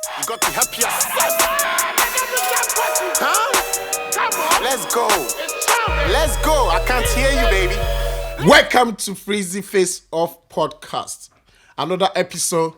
You got to help yourself. Huh? Come on. Let's go. Let's go. I can't hear you, baby. Welcome to Freezy Face Off Podcast. Another episode.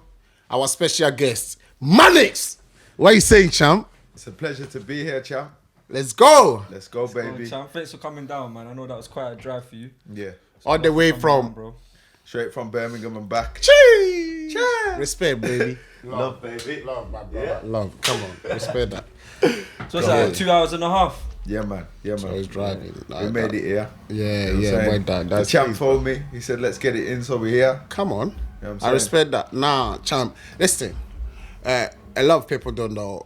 Our special guest, Mannings. What are you saying, champ? It's a pleasure to be here, champ. Let's go. Let's go, baby. Champ. Thanks for coming down, man. I know that was quite a drive for you. Yeah. All the way from... bro. Straight from Birmingham and back. Cheese. Respect, baby. Love, baby. Love, my brother. Yeah. Love. Come on. Respect that. So it's like 2 hours and a half. Yeah, man. Yeah, man. So he's driving. We made it here. Yeah, You know yeah, well done. The champ told me. He said, let's get it in, so we're here. Come on. You know what I'm I saying? respect that. Nah, champ. Listen, a lot of people don't know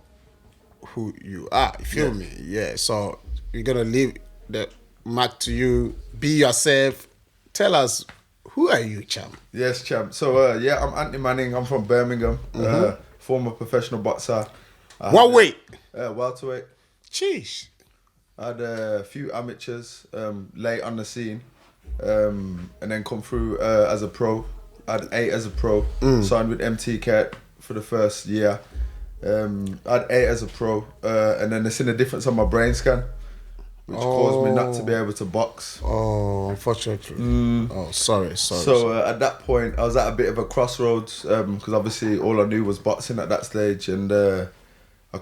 who you are. You feel me? Yeah. So we're gonna leave the mic to you. Be yourself. Tell us, who are you, champ? Yes, champ. So, I'm Anthony Manning. I'm from Birmingham. Former professional boxer. What weight? Welterweight. Jeez. I had a few amateurs late on the scene, and then come through as a pro. I had 8 as a pro. Signed with MTK for the first year. I had 8 as a pro, and then they seen a difference on my brain scan, which caused me not to be able to box. Oh, unfortunately. Oh, sorry. So at that point, I was at a bit of a crossroads because obviously all I knew was boxing at that stage, and I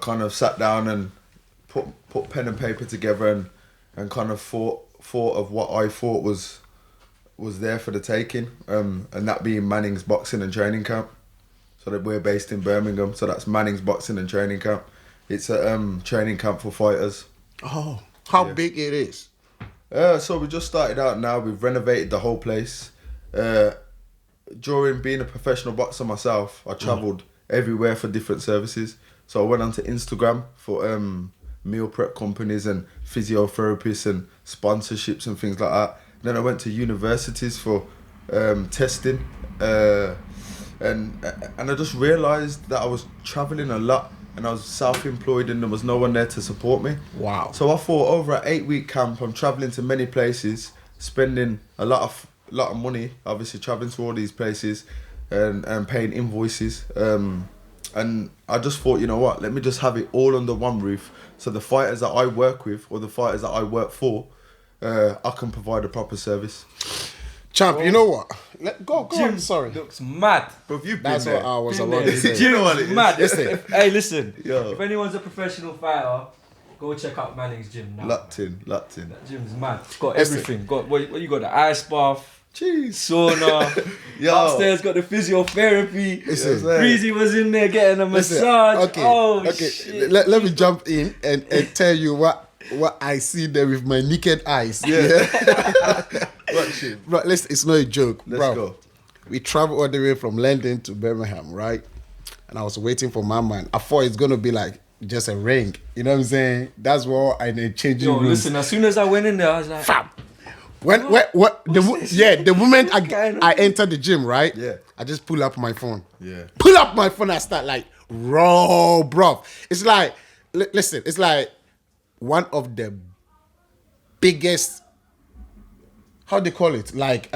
kind of sat down and put pen and paper together and kind of thought of what I thought was there for the taking, and that being Mannings Boxing and Training Camp. So that we're based in Birmingham, so that's Mannings Boxing and Training Camp. It's a training camp for fighters. Oh, how big it is? So we just started out now. We've renovated the whole place. During being a professional boxer myself, I travelled everywhere for different services. So I went onto Instagram for meal prep companies and physiotherapists and sponsorships and things like that. Then I went to universities for testing. And I just realised that I was travelling a lot and I was self-employed and there was no one there to support me. Wow. So I thought over an 8-week camp, I'm travelling to many places, spending a lot of money, obviously travelling to all these places and paying invoices. And I just thought, you know what, let me just have it all under one roof. So the fighters that I work with or the fighters that I work for, I can provide a proper service. Champ, you know what? Go Jim on, sorry. looks mad. Bro, you've been That's there. what I was Been about there. to say. Do you know what it is? Mad. Listen. Hey, listen. Yo. If anyone's a professional fighter, go check out Manning's gym now. Locked in. That gym's mad. It's got Listen. everything. Got what you got? The ice bath, Jeez. sauna. Yo. Upstairs got the physiotherapy. Listen. Freezy was in there getting a Listen, massage. okay, Oh okay. shit. Let me jump in and tell you what I see there with my naked eyes. Yeah. Watch it. Bro, listen, it's not a joke. Let's bro. go. We traveled all the way from London to Birmingham, right? And I was waiting for my man. I thought it's gonna be like just a ring. You know what I'm saying? That's what I need changing Yo, rooms. listen. As soon as I went in there, I was like, Fam. The moment I entered the gym, right? Yeah. I just pull up my phone. Yeah. Pull up my phone and start like, raw, bro. It's like, listen, it's like one of the biggest, how do they call it? Like,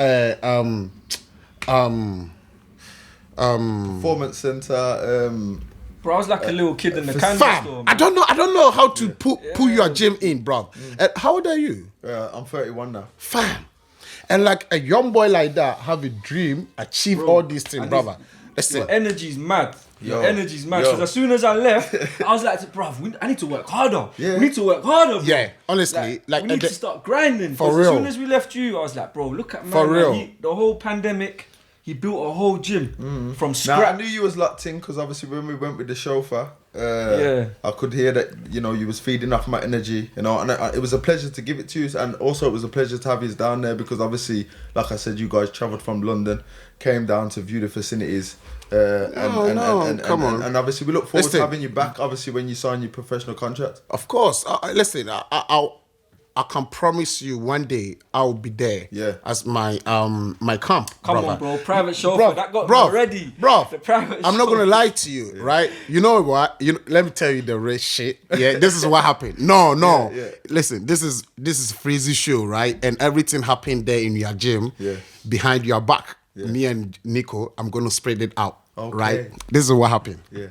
Performance center. bro, I was like a little kid in the candy fam. store. I don't know how to pull your gym in, bro. How old are you? I'm 31 now. Fam. And like a young boy like that have a dream, achieve all these things, and brother. Listen, Your energy's mad. Your Yo. energy's mad. Yo. Because as soon as I left, I was like, bruv, I need to work harder. Yeah. We need to work harder, bro. Yeah, honestly, like, we need to start grinding. for 'Cause real. As soon as we left you, I was like, bro, look at man. For man. real. The whole pandemic, he built a whole gym from Now, I scratch. knew you was locked in because obviously when we went with the chauffeur, Yeah. I could hear that, you know, you was feeding off my energy, you know, and it was a pleasure to give it to you. And also it was a pleasure to have you down there because obviously, like I said, you guys travelled from London, came down to view the facilities. Come on. And obviously we look forward Listen. to having you back, obviously, when you sign your professional contract. of course. Listen, I can promise you one day I'll be there. Yeah. As my my camp. Come brother. on, bro. Private chauffeur. Bro, That got bro, me already. Bro, The private I'm not gonna chauffeur. lie to you, right? You know what? Let me tell you the real shit. Yeah, this is what happened. No. Yeah. Listen, this is Freezy show, right? And everything happened there in your gym, behind your back. Me and Nico, I'm gonna spread it out, Okay. right? This is what happened. Yeah.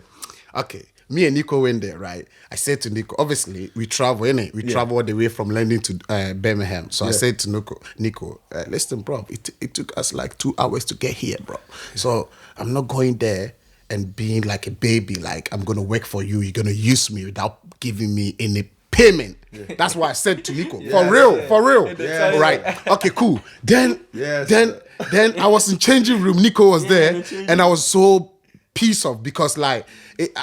Okay, me and Nico went there, right? I said to Nico, obviously we travel, innit? We travel all the way from London to Birmingham. So I said to Nico, listen, bro, it took us like 2 hours to get here, bro. So I'm not going there and being like a baby, like I'm gonna work for you, you're gonna use me without giving me any payment. That's what I said to Nico. For real. Yeah. Right. Okay, cool. Then I was in changing room, Nico was there, and I was so pissed off because like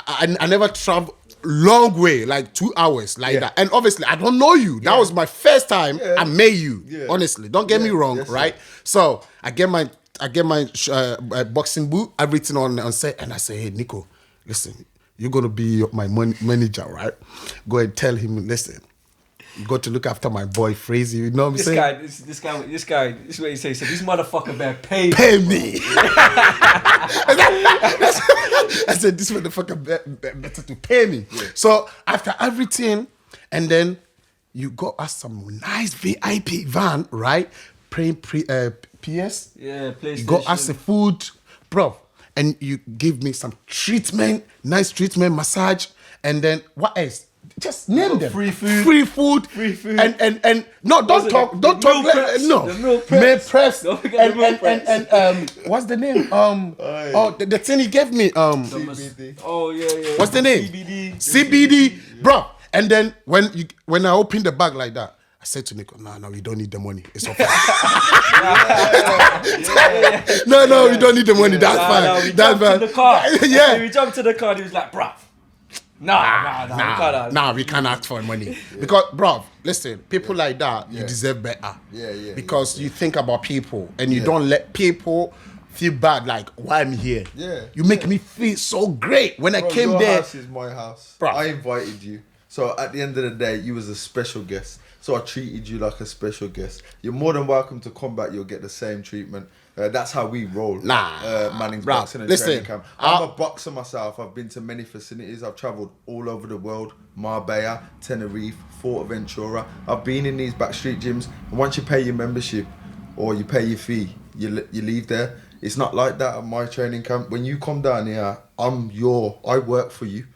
I never traveled long way, like 2 hours like that. And obviously I don't know you. That was my first time I met you. Honestly, don't get me wrong, right? So I get my boxing boot, everything on set, and I say, hey Nico, listen, you're gonna be my manager, right? Go and tell him, listen, you got to look after my boy Freezy. You know what I'm saying? This guy, this is what he says. So this motherfucker better pay me. I said, this motherfucker better to pay me. Yeah. So after everything, and then you got us some nice VIP van, right? Playing PS. Yeah, PlayStation. You got us the food, bro. And you give me some treatment, nice treatment, massage, and then what else? Just name them. Free food. And no, don't talk. No. The meal press. And what's the name? The thing he gave me. CBD. Oh yeah. What's the name? CBD, bro. And then when I opened the bag like that, I said to Nico, no, we don't need the money. It's okay. No, we don't need the money. That's fine. We jumped to the car. Yeah. We jumped to the car and he was like, bruv. Nah, we can't ask for money. Because, bro, listen, people like that, you deserve better. Because you think about people and you don't let people feel bad, like, why I'm here. You make me feel so great. When I came your there. Your house is my house. Bro. I invited you. So at the end of the day, you was a special guest. So I treated you like a special guest. You're more than welcome to come back. You'll get the same treatment. That's how we roll. Mannings boxing and training camp. I'm a boxer myself. I've been to many facilities. I've travelled all over the world. Marbella, Tenerife, Fuerteventura. I've been in these backstreet gyms. And once you pay your membership or you pay your fee, you leave there. It's not like that at my training camp. When you come down here, I work for you.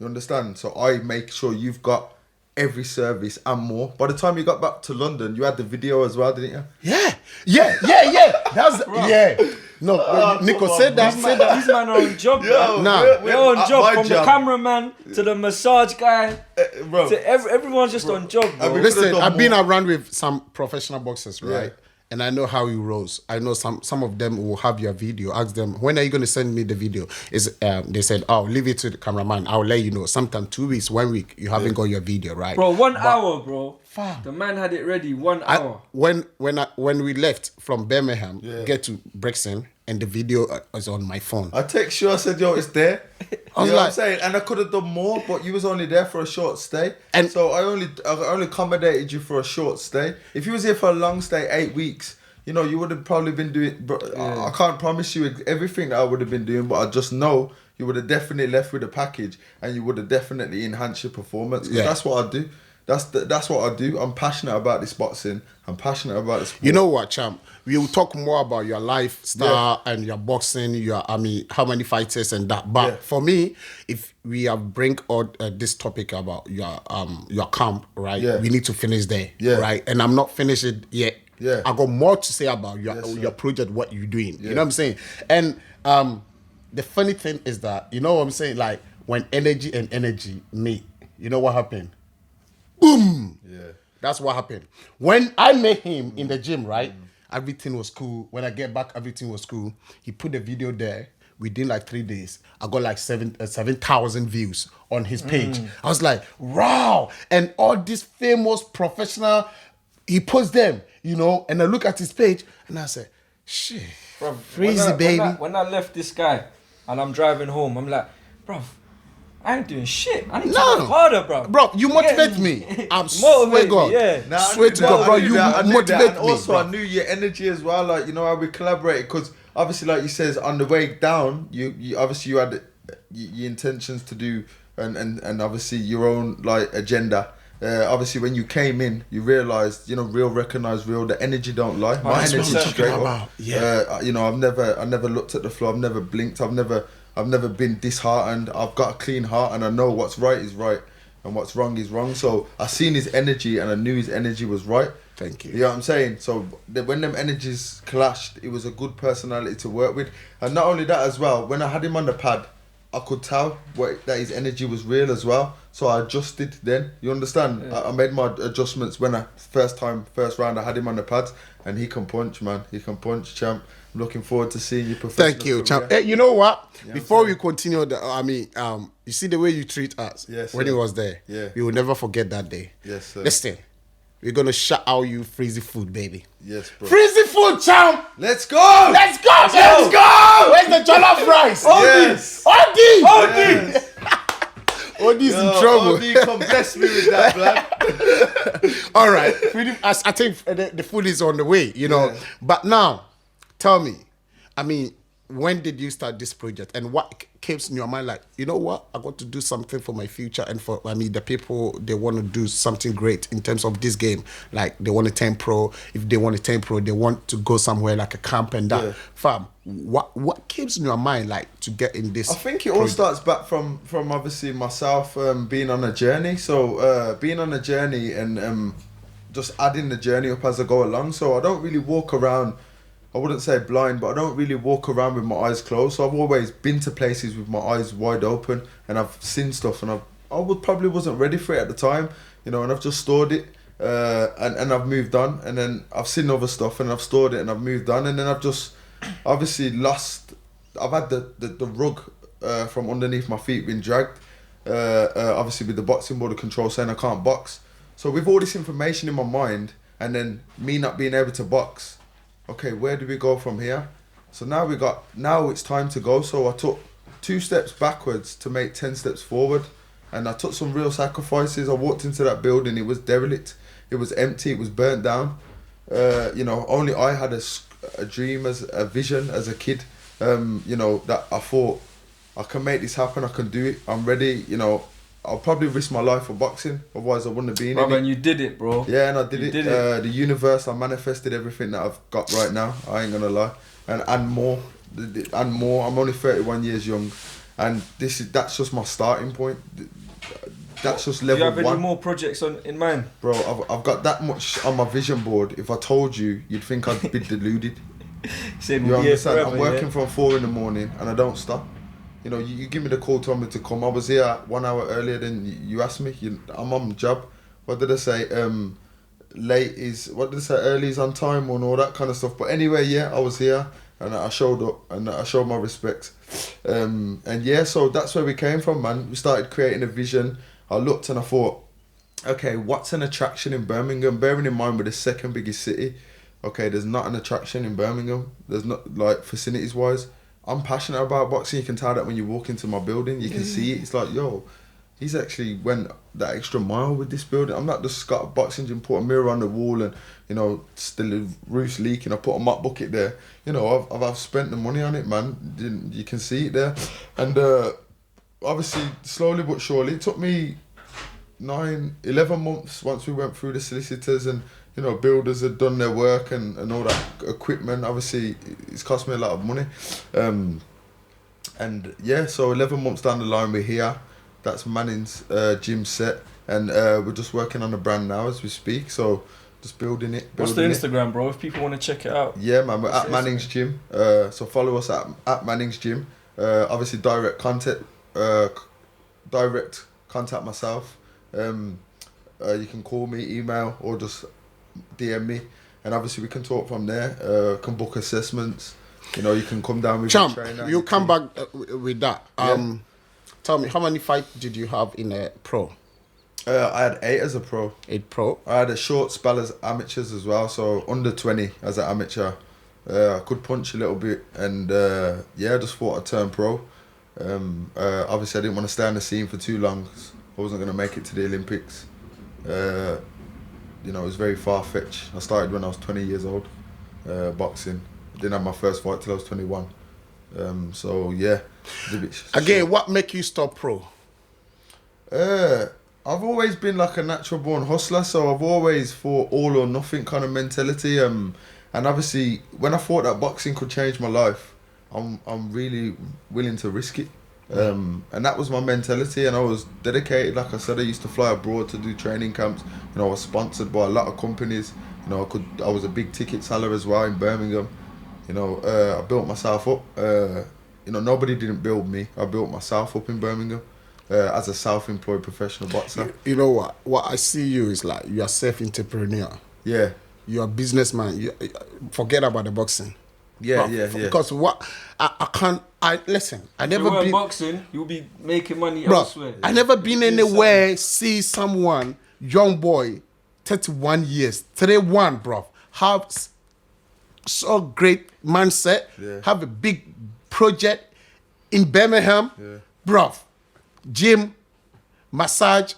You understand? So I make sure you've got every service and more. By the time you got back to London, you had the video as well, didn't you? Yeah. That's no. Nico said that. These men are on job. We're on job from the cameraman to the massage guy. To everyone's just on job. Bro. Listen, I've been around with some professional boxers, right? And I know how he rolls. I know some of them will have your video. Ask them, when are you going to send me the video? They said, leave it to the cameraman. I'll let you know. Sometime 2 weeks, 1 week, you haven't got your video, right? Bro, 1 hour, bro. The man had it ready, 1 hour. When we left from Birmingham, get to Brixton, and the video was on my phone. I text you, I said, yo, it's there. I was like, what I'm saying? And I could have done more, but you was only there for a short stay. And so I only accommodated you for a short stay. If you was here for a long stay, 8 weeks, you would have probably been doing, I can't promise you everything that I would have been doing, but I just know you would have definitely left with a package and you would have definitely enhanced your performance. That's what I do. That's what I do. I'm passionate about this boxing. I'm passionate about this sport. You know what, champ? We will talk more about your lifestyle and your boxing, how many fighters and that. But for me, if we have bring out this topic about your camp, right? We need to finish there, right? And I'm not finished it yet. I got more to say about your project, what you're doing. You know what I'm saying? And the funny thing is that, you know what I'm saying? Like, when energy and energy meet, you know what happened? Boom! That's what happened. When I met him in the gym, right? Everything was cool. When I get back, everything was cool. He put the video there. Within like 3 days, I got like 7,000 views on his page. I was like, wow! And all these famous professional, he posts them, and I look at his page and I said, shit, Freezy, baby. When I left this guy and I'm driving home, I'm like, bro, I ain't doing shit. I need to work harder, bro. Bro, you motivate me. I'm swear God. Swear to God, bro, you motivate me. Also, I knew your energy as well. Like, how we collaborated. Because obviously, like you says, on the way down, you obviously you had your intentions to do and obviously your own like agenda. Obviously, when you came in, you realised, real recognise real. The energy don't lie. My energy straight up. I've never looked at the floor. I've never blinked. I've never been disheartened. I've got a clean heart, and I know what's right is right, and what's wrong is wrong. So I seen his energy, and I knew his energy was right. Thank you. You know what I'm saying? So when them energies clashed, it was a good personality to work with, and not only that as well. When I had him on the pad, I could tell that his energy was real as well. So I adjusted then. You understand? Yeah. I made my adjustments when first round I had him on the pads, and he can punch, man. He can punch, champ. I'm looking forward to seeing you professional. Thank you, champ. Hey, you know what? Before we continue, you see the way you treat us when he was there. Yeah. We will never forget that day. Yes, sir. Listen, we're gonna shout out you Freezy food, baby. Yes, bro. Freezy food, champ. Let's go. Let's go. Let's go. Where's the jollof rice? Yes. Odi. Yes. Odi's in trouble. Odi, come bless me with that, blood. All right. I think the food is on the way, you know. Yeah. But now, tell me, when did you start this project, and what came in your mind? Like, you know what, I got to do something for my future, and for the people, they want to do something great in terms of this game. Like, they want to turn pro. If they want to turn pro, they want to go somewhere like a camp and that. Yeah. Fam, what came in your mind, like, to get in this? I think it all starts back from obviously myself being on a journey. So being on a journey and just adding the journey up as I go along. So I don't really walk around, I wouldn't say blind, but I don't really walk around with my eyes closed. So I've always been to places with my eyes wide open, and I've seen stuff, and probably wasn't ready for it at the time, you know, and I've just stored it, and I've moved on, and then I've seen other stuff, and I've stored it, and I've moved on, and then I've just obviously I've had the rug from underneath my feet being dragged, obviously with the boxing board of control saying I can't box. So with all this information in my mind, and then me not being able to box, okay, where do we go from here? So now it's time to go. So I took 2 steps backwards to make 10 steps forward, and I took some real sacrifices. I walked into that building, it was derelict, it was empty, it was burnt down. You know, only I had a dream, as a vision as a kid, you know, that I thought I can make this happen, I can do it, I'm ready, you know. I'll probably risk my life for boxing, otherwise I wouldn't have been in it. And you did it, bro. Yeah, and I did it. The universe, I manifested everything that I've got right now. I ain't gonna lie, and more. I'm only 31 years young, and that's just my starting point. That's just level 1. Do you have any more projects in mind, bro? I've got that much on my vision board. If I told you, you'd think I'd be deluded. You understand? Forever, I'm working from 4 a.m, and I don't stop. You know, you give me the call, told me to come. I was here 1 hour earlier than you asked me. I'm on the job. What did I say? Early is on time and all that kind of stuff. But anyway, yeah, I was here and I showed up and I showed my respect. And yeah, so that's where we came from, man. We started creating a vision. I looked and I thought, okay, what's an attraction in Birmingham? Bearing in mind we're the 2nd biggest city. Okay, there's not an attraction in Birmingham. There's not, like, facilities wise. I'm passionate about boxing. You can tell that when you walk into my building. You can see it. It's like, yo, he's actually went that extra mile with this building. I'm not just got a boxing gym, put a mirror on the wall and, you know, still the roof's leaking. I put a mop bucket there. You know, I've spent the money on it, man. You can see it there. And obviously, slowly but surely, it took me 11 months once we went through the solicitors and, you know, builders had done their work and all that equipment. Obviously, it's cost me a lot of money. And yeah, so 11 months down the line, we're here. That's Mannings gym set. And we're just working on the brand now as we speak. So just building it. What's the Instagram, bro, if people want to check it out? Yeah, man, we're at Mannings Gym. So follow us at Mannings Gym. Obviously, direct contact myself. You can call me, email, or just DM me, and obviously we can talk from there. Can book assessments. You know, you can come down with Champ, your trainer. you come back with that. Tell me, how many fights did you have in a pro? I had 8 as a pro. 8 pro? I had a short spell as amateurs as well, so under 20 as an amateur. I could punch a little bit, and I just thought I'd turn pro. Obviously I didn't want to stay on the scene for too long. I wasn't going to make it to the Olympics. You know, it was very far-fetched. I started when I was 20 years old, boxing. I didn't have my first fight till I was 21. So, yeah. Again, what make you stop pro? I've always been like a natural-born hustler, so I've always thought all or nothing kind of mentality. And obviously, when I thought that boxing could change my life, I'm really willing to risk it. And that was my mentality, and I was dedicated. Like I said, I used to fly abroad to do training camps. You know, I was sponsored by a lot of companies. You know, I was a big ticket seller as well in Birmingham. You know, I built myself up. You know, nobody didn't build me. I built myself up in Birmingham as a self-employed professional boxer. You know what? What I see you is like you are self-entrepreneur. Yeah. You are a businessman. Forget about the boxing. Yeah. Because what I can't. Listen. I never been boxing. You'll be making money elsewhere. I never been anywhere. See someone, young boy, 31 years, 31, bro, have so great mindset. Yeah. Have a big project in Birmingham, bro. Gym, massage.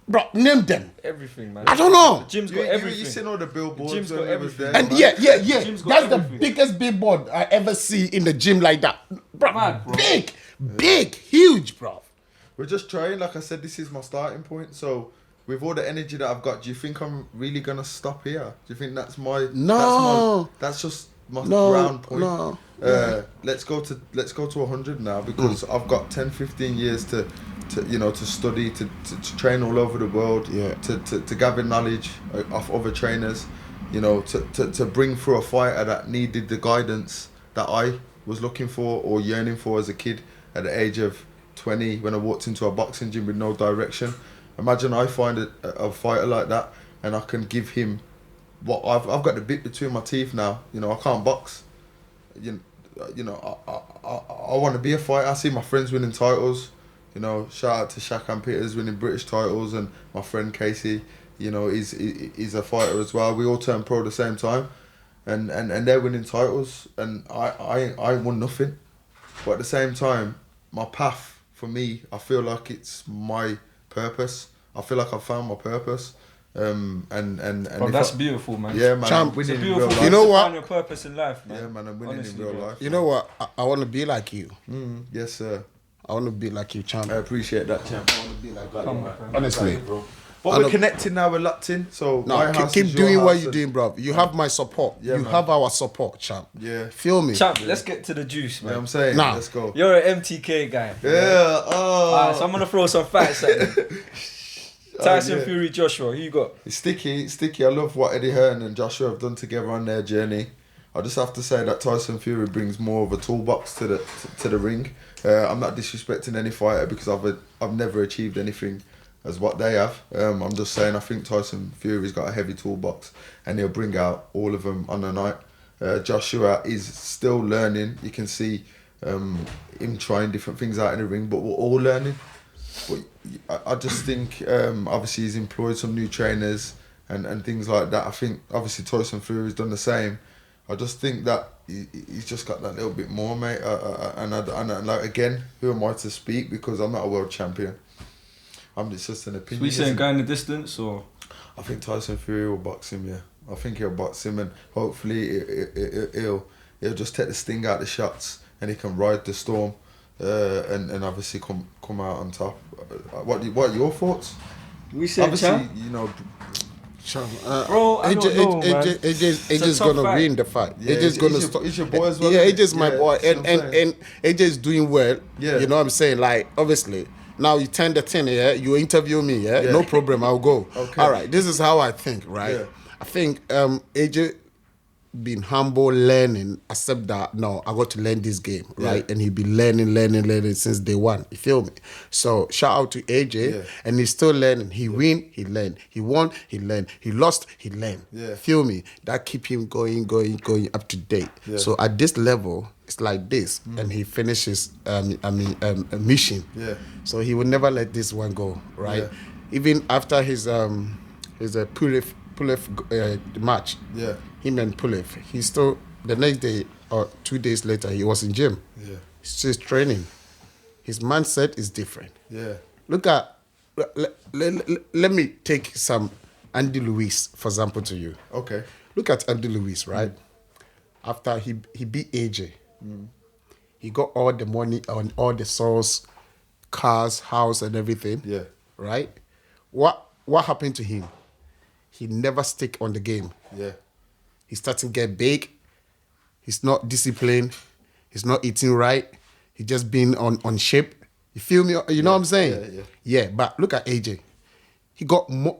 Bro, name them. Everything, man. I don't know. The gym's got everything. You seen all the billboards. The gym's got everything. And yeah. That's the biggest billboard I ever see in the gym like that. Bro, Mad, bro. Big, huge, bro. We're just trying. Like I said, this is my starting point. So with all the energy that I've got, do you think I'm really gonna stop here? Do you think that's my? No. That's just my round point. No. Let's go to 100 now, because I've got 10, 15 years to study, to train all over the world, to gather knowledge of other trainers, you know, to bring through a fighter that needed the guidance that I was looking for or yearning for as a kid at the age of 20 when I walked into a boxing gym with no direction. Imagine I find a fighter like that and I can give him what I've got the bit between my teeth now. You know, I can't box. You know, I want to be a fighter. I see my friends winning titles. You know, shout out to Shaq and Peters winning British titles, and my friend Casey, you know, he's a fighter as well. We all turned pro at the same time, and they're winning titles, and I won nothing. But at the same time, my path, for me, I feel like it's my purpose. I feel like I've found my purpose. And Bro, that's beautiful, man. Yeah, man. Champ, I'm winning it's in real beautiful. life. You know what? Find your purpose in life, man. Yeah, man. I'm winning Honestly, in real bro. life. You know what? I want to be like you. Yes, sir. I want to be like you, champ. I appreciate that, champ. I want to be like that. Come on, Honestly, bro. But we're connected now. We're locked in. So no, keep doing what you're doing, bro. You have my support. Yeah, you man. have our support, champ. Yeah. Feel me? Champ, let's get to the juice, You know man. what I'm saying? Nah. Let's go. You're an MTK guy. Yeah. Oh. Alright, so I'm gonna throw some facts at you. Tyson yeah. Fury, Joshua, who you got? It's sticky. I love what Eddie Hearn and Joshua have done together on their journey. I just have to say that Tyson Fury brings more of a toolbox to the ring. I'm not disrespecting any fighter because I've never achieved anything as what they have. I'm just saying I think Tyson Fury's got a heavy toolbox and he'll bring out all of them on the night. Joshua is still learning. You can see him trying different things out in the ring, but we're all learning. But I just think obviously he's employed some new trainers and things like that. I think obviously Tyson Fury's done the same. I just think that he's just got that little bit more, mate. And like again, who am I to speak? Because I'm not a world champion. It's just an opinion. So we saying going the distance, or? I think Tyson Fury will box him. Yeah, I think he'll box him, and hopefully he'll just take the sting out of the shots, and he can ride the storm, and obviously come out on top. What are your thoughts? We saying Obviously, champ? you know. Bro, I don't know, man. AJ's gonna win the fight. Yeah, AJ's gonna stop. He's your boy as well. Yeah, isn't AJ's it? my boy, that's what I'm saying. and AJ's doing well. Yeah. You know what I'm saying? Like, obviously, now you turn the 10, yeah. You interview me, yeah. Yeah. No problem, I'll go. Okay. All right. This is how I think, right? Yeah. I think AJ being humble, learning, accept that. No, I got to learn this game, right? Yeah. And he been learning since day one. You feel me? So shout out to AJ, Yeah. and he's still learning. He win, he learn. He won, he learn. He lost, he learn. Yeah. Feel me? That keep him going up to date. Yeah. So at this level, it's like this, and he finishes a mission. Yeah. So he would never let this one go, right? Yeah. Even after his Pulev match. Yeah. Him and Pulev, he still the next day or 2 days later he was in gym. Yeah. He's still training. His mindset is different. Yeah. Look at let me take some Andy Luis for example to you. Okay. Look at Andy Luis, right? After he beat AJ, he got all the money on all the source, cars, house, and everything. Yeah. Right? What happened to him? He never stick on the game. Yeah. He's starting to get big. He's not disciplined. He's not eating right. He's just being on shape. You feel me? You know what I'm saying? Yeah, but look at AJ. He got more.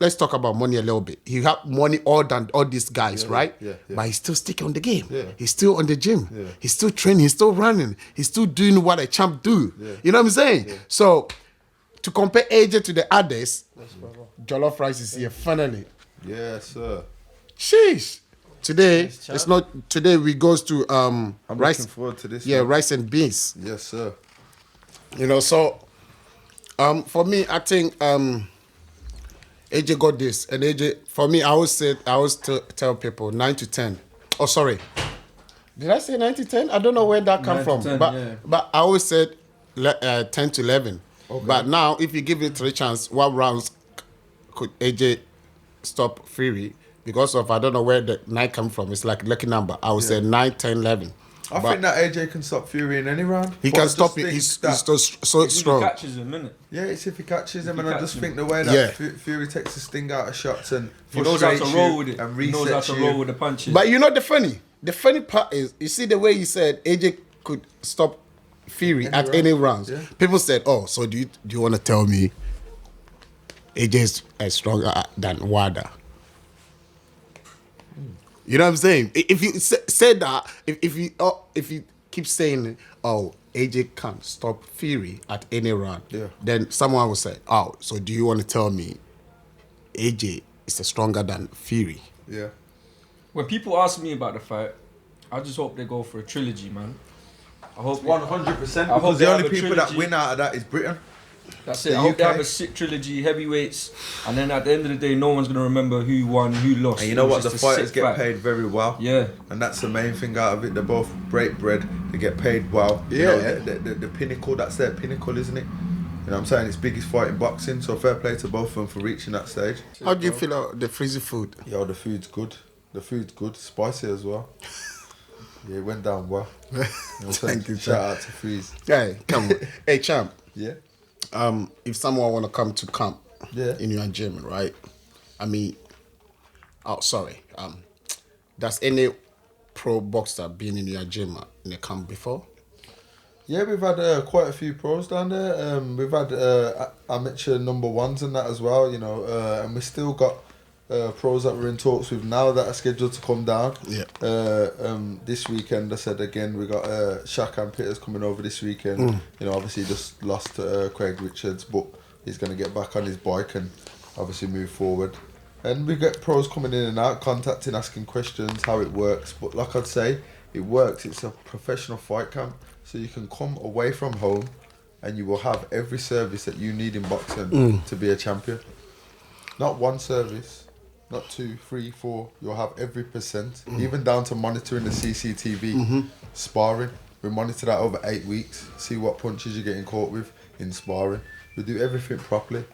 Let's talk about money a little bit. He had money all than all these guys, right? Yeah. But he's still sticking on the game. Yeah. He's still on the gym. Yeah. He's still training. He's still running. He's still doing what a champ do. Yeah. You know what I'm saying? Yeah. So, to compare AJ to the others, jollof rice is here finally. Yes, sir. Sheesh. Today, it's not. Today we goes to I'm rice. looking forward to this. Yeah, one. rice and beans. Yes, sir. You know, so for me, I think AJ got this, and AJ for me, I always tell people 9 to 10. Oh, sorry, did I say 9 to 10? I don't know where that come from, 10, but I always said 10 to 11. Okay. But now, if you give it 3 chances, what rounds could AJ stop Fury? Because of I don't know where the 9 come from. It's like a lucky number. I would say 9, 10, 11. I think that AJ can stop Fury in any round. He can stop it. He's so strong. If he catches him, innit? Yeah, it's if he catches him, and I just think the way that Fury takes the sting out of shots and he knows how to roll with it. And he knows how to roll with the punches. But you know the funny part is, you see the way you said AJ could stop Fury at any rounds. Yeah. People said, "Oh, so do you want to tell me AJ is stronger than Wada?" You know what I'm saying? If you said that, if you keep saying, "Oh, AJ can't stop Fury at any round," then someone will say, "Oh, so do you want to tell me AJ is stronger than Fury?" Yeah. When people ask me about the fight, I just hope they go for a trilogy, man. I hope 100%. Because the only people that win out of that is Britain. That's it. I hope they have a sick trilogy, heavyweights, and then at the end of the day, no one's gonna remember who won, who lost. And you know what? The fighters get paid very well. Yeah. And that's the main thing out of it. They're both break bread. They get paid well. Yeah. You know, the pinnacle. That's their pinnacle, isn't it? You know what I'm saying? It's biggest fight in boxing. So fair play to both of them for reaching that stage. How do you feel about the Freezy food? Yo, the food's good. The food's good. Spicy as well. Yeah, it went down well. You know Thank you. Shout out to Freeze. Hey, come on. Hey, champ. Yeah. If someone want to come to camp in your gym, right? I mean, does any pro boxer been in your gym in the camp before? Yeah, we've had quite a few pros down there. We've had amateur number ones and that as well, you know, and we still got pros that we're in talks with now that are scheduled to come down. Yeah. This weekend, I said again, we got Shaq and Peters coming over this weekend. You know, obviously just lost Craig Richards, but he's going to get back on his bike and obviously move forward. And we get pros coming in and out, contacting, asking questions, how it works. But like I'd say, it works. It's a professional fight camp. So you can come away from home and you will have every service that you need in boxing to be a champion. Not one service, not 2, 3, 4. You'll have every percent, even down to monitoring the CCTV, sparring. We monitor that over 8 weeks, see what punches you're getting caught with in sparring. We do everything properly.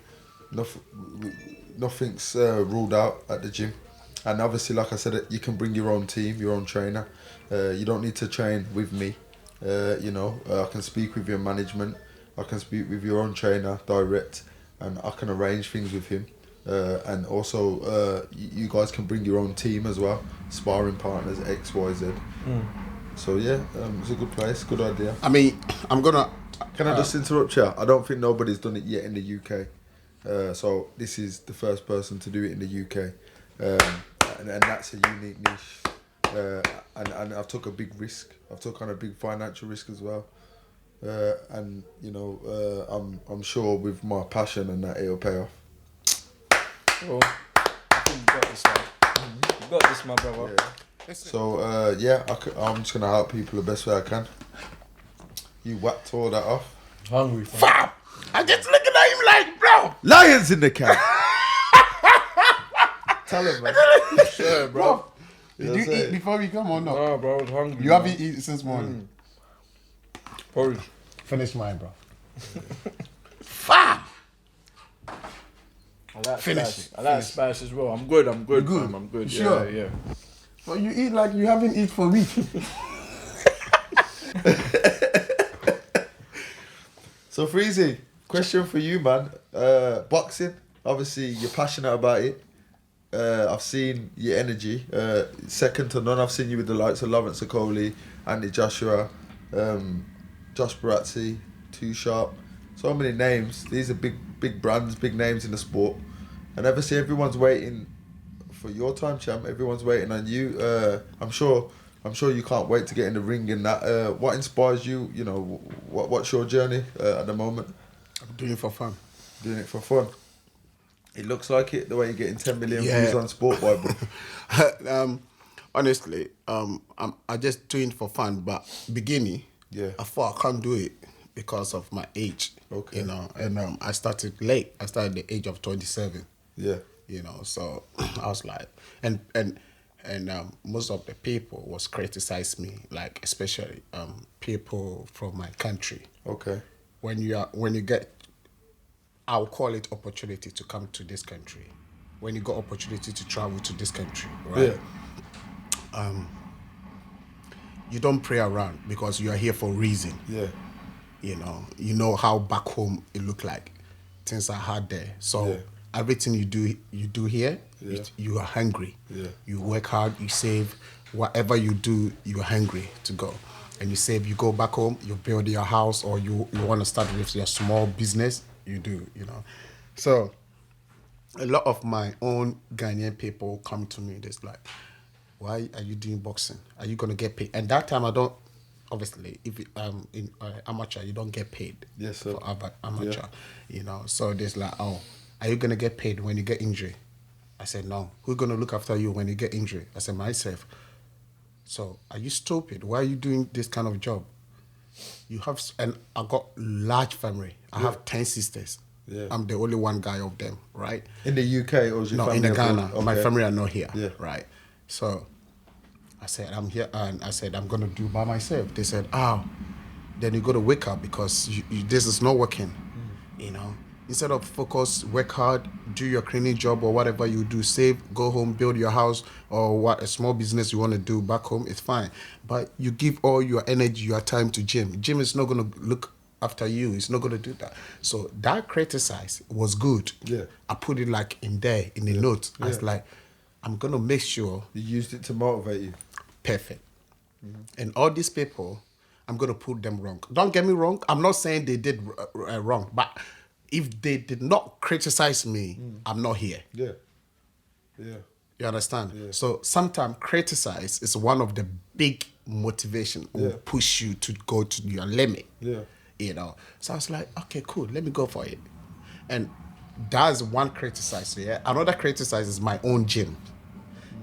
Nothing's ruled out at the gym. And obviously, like I said, you can bring your own team, your own trainer. You don't need to train with me. You know, I can speak with your management. I can speak with your own trainer direct, and I can arrange things with him. And also, you guys can bring your own team as well, sparring partners, X, Y, Z. So yeah, it's a good place, good idea. I mean, Can I just interrupt you? I don't think nobody's done it yet in the UK. So this is the first person to do it in the UK, and that's a unique niche. And I've took a big risk. I've took on a big financial risk as well. And you know, I'm sure with my passion and that it'll pay off. Well, I think you got this, man. You got this, my brother. Yeah. So I'm just gonna help people the best way I can. You whacked all that off. Hungry. Fam! I'm just looking at him like, bro. Lions in the camp. Tell him, man. Sure, bro. Did you eat before we come or not? No, bro, I was hungry. You haven't eaten since morning. Porridge. Finish mine, bro. Fam! I like Finish spice. it. I like spice as well. I'm good. You're good? Man. I'm good. Sure? Yeah. Well, you eat like you haven't eaten for a week. So Freezy, question for you, man. Boxing, obviously you're passionate about it. I've seen your energy, second to none. I've seen you with the likes of Lawrence Okoli, Andy Joshua, Josh Barazzi, Too Sharp, so many names. These are big brands, big names in the sport. And obviously everyone's waiting for your time, champ. Everyone's waiting on you. I'm sure you can't wait to get in the ring in that. What inspires you? You know, what's your journey at the moment? I'm doing it for fun. Doing it for fun. It looks like it, the way you're getting 10 million views on Sport Bible. Honestly, I just doing it for fun, but beginning, I thought I can't do it because of my age. Okay. You know, and I started late. I started at the age of 27. Yeah. You know, so I was like, and most of the people was criticize me, like especially people from my country. Okay. When you get, I'll call it opportunity to come to this country. When you got opportunity to travel to this country, right? Yeah. You don't pray around because you are here for a reason. Yeah. You know how back home it look like. Things are hard there. So everything you do here, you are hungry. Yeah. You work hard, you save. Whatever you do, you are hungry to go. And you save, you go back home, you build your house, or you want to start with your small business, you do, So a lot of my own Ghanaian people come to me, just like, why are you doing boxing? Are you going to get paid? And that time I don't, obviously, if in amateur, you don't get paid. Yes, sir. For amateur, So there's like, oh, are you going to get paid when you get injured? I said, no. Who's going to look after you when you get injured? I said, myself. So are you stupid? Why are you doing this kind of job? You have, and I got large family. I have 10 sisters. Yeah. I'm the only one guy of them, right? In the UK or is your family? No, in Ghana. Okay. My family are not here, right? So I said, I'm here, and I said, I'm going to do by myself. They said, then you got to wake up because this is not working, Instead of focus, work hard, do your cleaning job or whatever you do, save, go home, build your house or what a small business you want to do back home, it's fine. But you give all your energy, your time to gym. Gym is not going to look after you. It's not going to do that. So that criticize was good. Yeah. I put it like in there, in the notes. I was like, I'm going to make sure. You used it to motivate you. Perfect. Mm-hmm. And all these people, I'm going to put them wrong. Don't get me wrong. I'm not saying they did wrong, but if they did not criticize me, I'm not here. Yeah. Yeah. You understand? Yeah. So sometimes criticize is one of the big motivation or push you to go to your limit. Yeah. So I was like, okay, cool, let me go for it. And that's one criticize. Yeah. Another criticize is my own gym.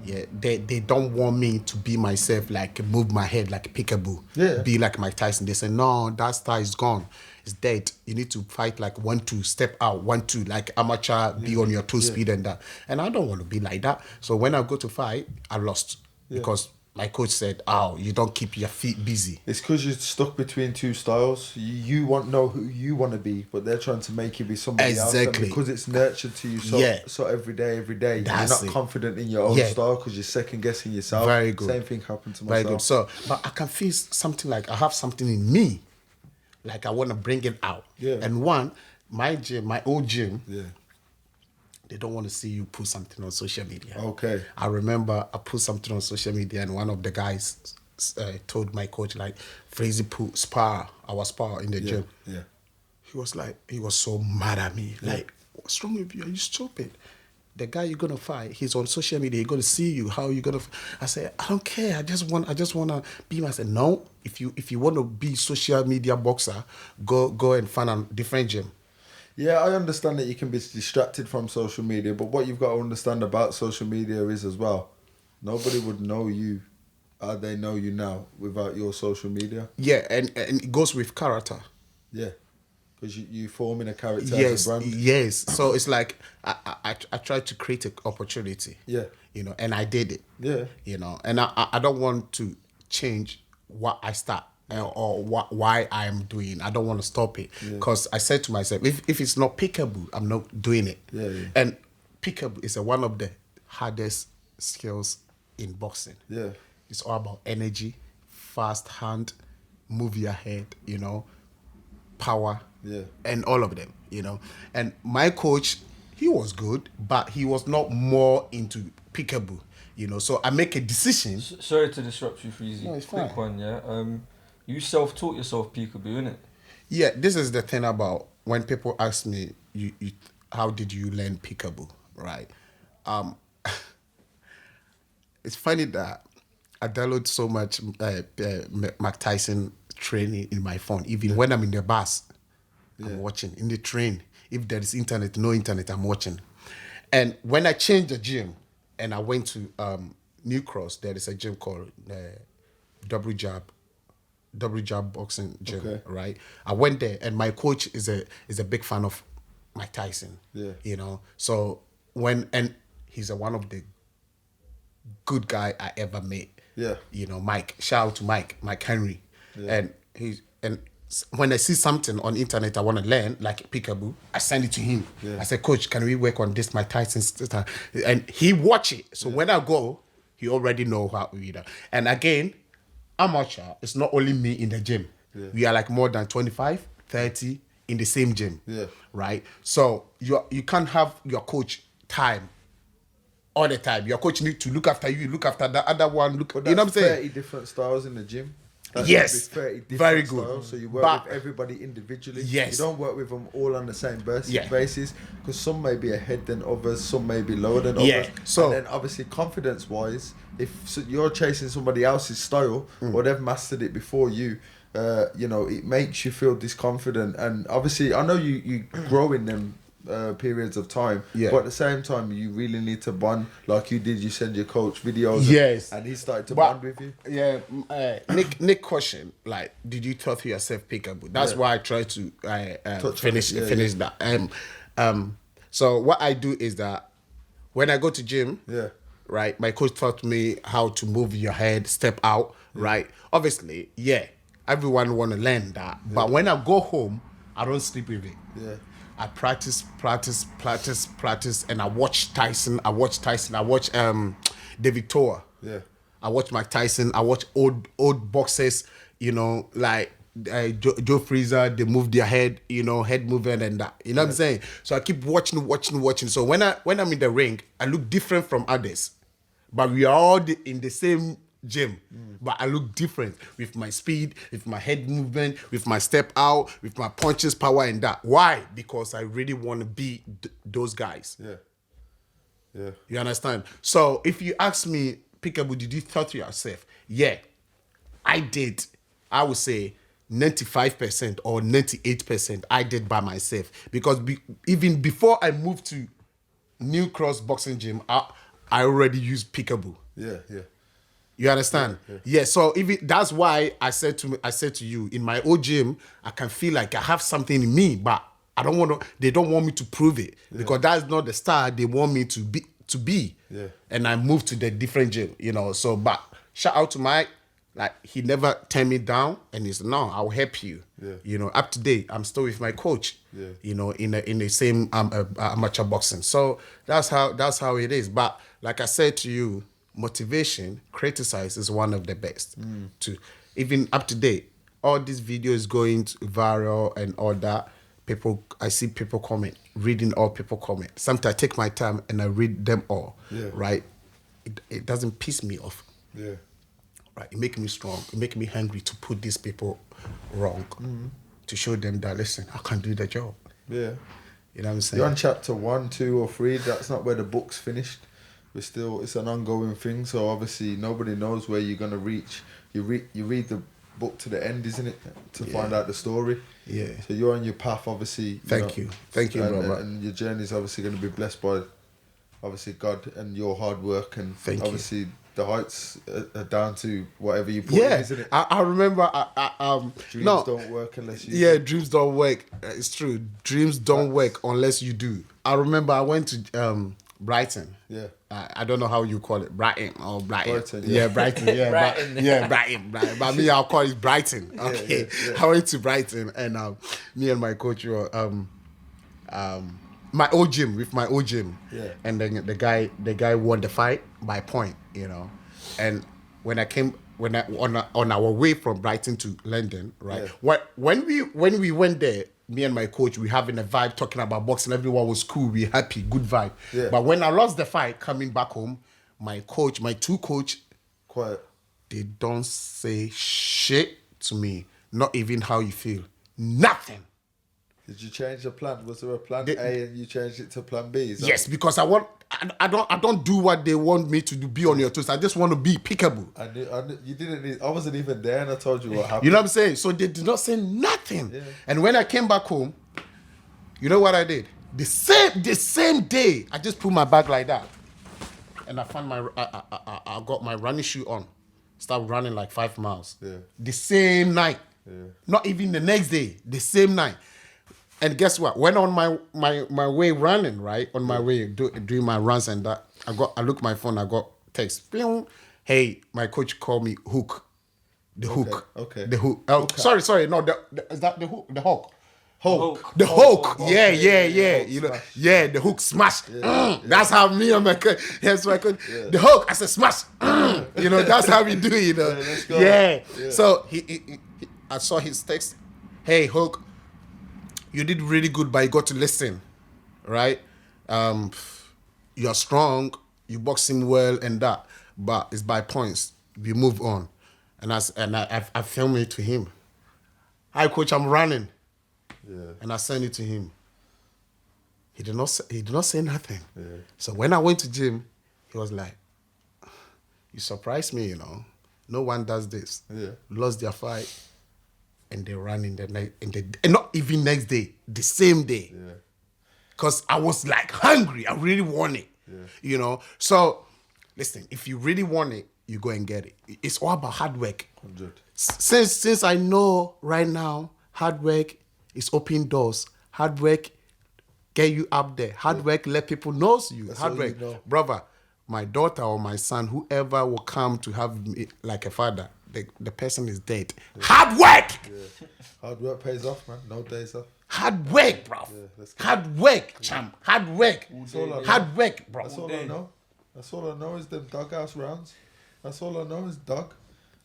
Yeah. They don't want me to be myself, like move my head like a peekaboo. Yeah. Be like Mike Tyson. They say, no, that style is gone. It's dead. You need to fight like 1-2, step out, 1-2, like amateur, be on your two speed and that. And I don't want to be like that. So when I go to fight, I lost because my coach said, you don't keep your feet busy. It's because you're stuck between two styles. You know who you want to be, but they're trying to make you be somebody else. And because it's nurtured to you so every day, you're not confident in your own style because you're second guessing yourself. Very good. Same thing happened to myself. Very good. So, but I can feel something like I have something in me. Like I want to bring it out. Yeah. And my gym, my old gym, they don't want to see you put something on social media. Okay. I remember I put something on social media and one of the guys told my coach, like, Freezy put our spar in the gym. Yeah. He was so mad at me. Yeah. Like, what's wrong with you? Are you stupid? The guy you're gonna fight, he's on social media. He's gonna see you. How you gonna? I said, I don't care. I just wanna be myself. No, if you want to be social media boxer, go and find a different gym. Yeah, I understand that you can be distracted from social media, but what you've got to understand about social media is as well, nobody would know you, how they know you now without your social media. Yeah, and it goes with character. Yeah. Because you forming a character as a brand. Yes. So it's like I tried to create an opportunity. Yeah. And I did it. Yeah. And I don't want to change what I start or why I am doing. I don't want to stop it. Because I said to myself, if it's not peekaboo, I'm not doing it. Yeah. And peekaboo is one of the hardest skills in boxing. Yeah. It's all about energy, fast hand, move your head, power. Yeah. And all of them, And my coach, he was good, but he was not more into peekaboo, So I make a decision. Sorry to disrupt you, Freezy. No, it's fine. Quick one, yeah. You self-taught yourself peekaboo, innit? Yeah, this is the thing about when people ask me, how did you learn peekaboo, right? It's funny that I download so much Mike Tyson training in my phone. Even when I'm in the bus, I'm watching. In the train, if there is internet, no internet, I'm watching. And when I changed the gym and I went to New Cross, there is a gym called Double Jab boxing gym, right? I went there and my coach is a big fan of Mike Tyson. Yeah. You know, so he's one of the good guy I ever met. Yeah. You know, Mike. Shout out to Mike Henry. Yeah. And when I see something on internet I want to learn, like peekaboo, I send it to him. Yeah. I say, Coach, can we work on this Mike Tyson stuff? And he watch it. So when I go, he already know how, you know. And again, amateur, it's not only me in the gym. Yeah. We are like more than 25, 30 in the same gym. Yeah. Right? So you can't have your coach time all the time. Your coach need to look after you, look after the other one. You know what I'm saying? 30 different styles in the gym. That's 30 different very good. Styles, so you work with everybody individually. Yes. You don't work with them all on the same basis because some may be ahead than others, some may be lower than others. So, and then obviously confidence-wise, if you're chasing somebody else's style or they've mastered it before you, you know, it makes you feel disconfident. And obviously, I know you grow in them periods of time, but at the same time you really need to bond like you did. You send your coach videos and he started to bond with you. Nick question, like, did you taught yourself peekaboo? That's why I try to finish that. So what I do is that when I go to gym, right, my coach taught me how to move your head, step out, right? Obviously, everyone want to learn that, but when I go home, I don't sleep with it. I practice, and I watch Tyson. I watch David Toa. I watch Mike Tyson. I watch old boxers. You know, like Joe Freezy. They move their head. You know, head movement and that. You know what I'm saying? So I keep watching. So when I'm in the ring, I look different from others, but we are all in the same gym, but I look different with my speed, with my head movement, with my step out, with my punches, power, and that. Why? Because I really want to be those guys. You understand? So if you ask me, peekaboo, did you thought to yourself? Yeah, I did. I would say 95% or 98% I did by myself, because even before I moved to New Cross Boxing Gym, I already used peekaboo. You understand? So that's why I said to you, in my old gym, I can feel like I have something in me, but I don't want to. They don't want me to prove it because that's not the style they want me to be. And I moved to the different gym, you know. So, but shout out to Mike, like he never turned me down, and he's no, I'll help you. You know, up to date, I'm still with my coach. You know, in the same amateur boxing. So that's how it is. But like I said to you, motivation, criticize is one of the best. To even up to date, all these videos going viral and all that. I see people comment, reading all people comment. Sometimes I take my time and I read them all. Right? It doesn't piss me off. Right? It makes me strong. It makes me hungry to put these people wrong. To show them that, listen, I can do the job. You know what I'm saying? You're on chapter 1, 2, or 3. That's not where the book's finished. It's an ongoing thing, so obviously nobody knows where you're gonna reach. You read the book to the end, isn't it, to find out the story? So you're on your path, obviously. Thank you, brother. And your journey is obviously going to be blessed by, obviously, God and your hard work, and obviously the heights are down to whatever you put in, isn't it? I remember. Dreams don't work unless you. Yeah, dreams don't work. It's true. Dreams don't work unless you do. I remember I went to Brighton. I don't know how you call it, Brighton or Brighton. Brighton. Brighton. But me, I'll call it Brighton. Okay. I went to Brighton, and me and my coach were my old gym. And then the guy won the fight by point, you know. And when on our way from Brighton to London, right? When we went there, me and my coach, we having a vibe, talking about boxing. Everyone was cool. We happy, good vibe. But when I lost the fight, coming back home, my two coach, quiet. They don't say shit to me, not even how you feel. Nothing. Did you change the plan? Was there a plan A and you changed it to plan B? Yes, because I don't do what they want me to do, be on your toes. I just want to be pickable. I wasn't even there and I told you what happened. You know what I'm saying? So they did not say nothing. Yeah. And when I came back home, you know what I did? The same day, I just put my bag like that. And I found I got my running shoe on. Start running like 5 miles. Yeah. The same night. Yeah. Not even the next day. The same night. And guess what? Went on my way running, right? On my way doing my runs and that. I look at my phone. I got text. Hey, my coach called me Hook. The Hook. Okay. The Hook. Oh, sorry. No, is that the Hook? The Hawk. Hulk. The Hulk. Yeah. You know, the Hook smash. That's how me and my coach. That's my coach. Yeah. The Hulk. I said smash. You know, that's how we do it. You know. Let's go. Yeah. So he I saw his text. Hey, Hulk. You did really good, but you got to listen, right? You're strong, you boxing well and that, but it's by points. We move on, and I filmed it to him. Hi, coach, I'm running, and I sent it to him. He did not say nothing. Yeah. So when I went to gym, he was like, "You surprised me, you know. No one does this." Yeah. Lost their fight. And they ran in the night, and not even next day, the same day. Yeah. Cause I was like hungry. I really want it. Yeah. You know. So listen, if you really want it, you go and get it. It's all about hard work. 100. Since I know right now, hard work is open doors. Hard work get you up there. Hard work let people know you. That's hard work, brother. My daughter or my son, whoever will come to have me like a father. The person is dead. Yeah. Hard work! Yeah. Hard work pays off, man. No days off. Hard work, bro. Yeah, hard work, champ. Hard work. Hard work, bro. That's all I know. That's all I know is them doghouse rounds. That's all I know is dog.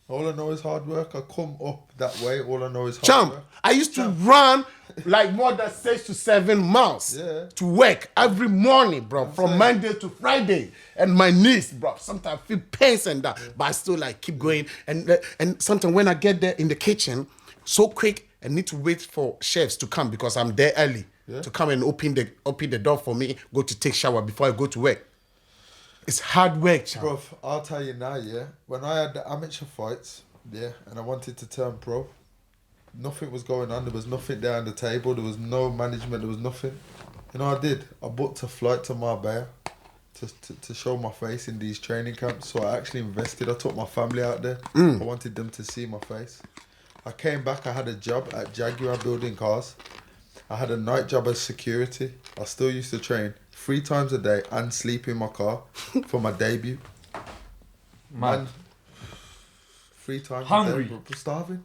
All I know is hard work. I come up that way. All I know is hard work. I used to run like more than 6 to 7 miles to work every morning, bro. From Monday to Friday. And my knees, bro, sometimes I feel pains and that. But I still like keep going. And sometimes when I get there in the kitchen, so quick, I need to wait for chefs to come because I'm there early to come and open the door for me, go to take shower before I go to work. It's hard work, champ. Bro, I'll tell you now, when I had the amateur fights, and I wanted to turn pro, nothing was going on. There was nothing there on the table. There was no management. There was nothing. You know what I did? I booked a flight to Marbella to show my face in these training camps. So I actually invested. I took my family out there. I wanted them to see my face. I came back. I had a job at Jaguar building cars. I had a night job as security. I still used to train 3 times a day and sleep in my car for my debut. Man, 3 times hungry. a day. Starving.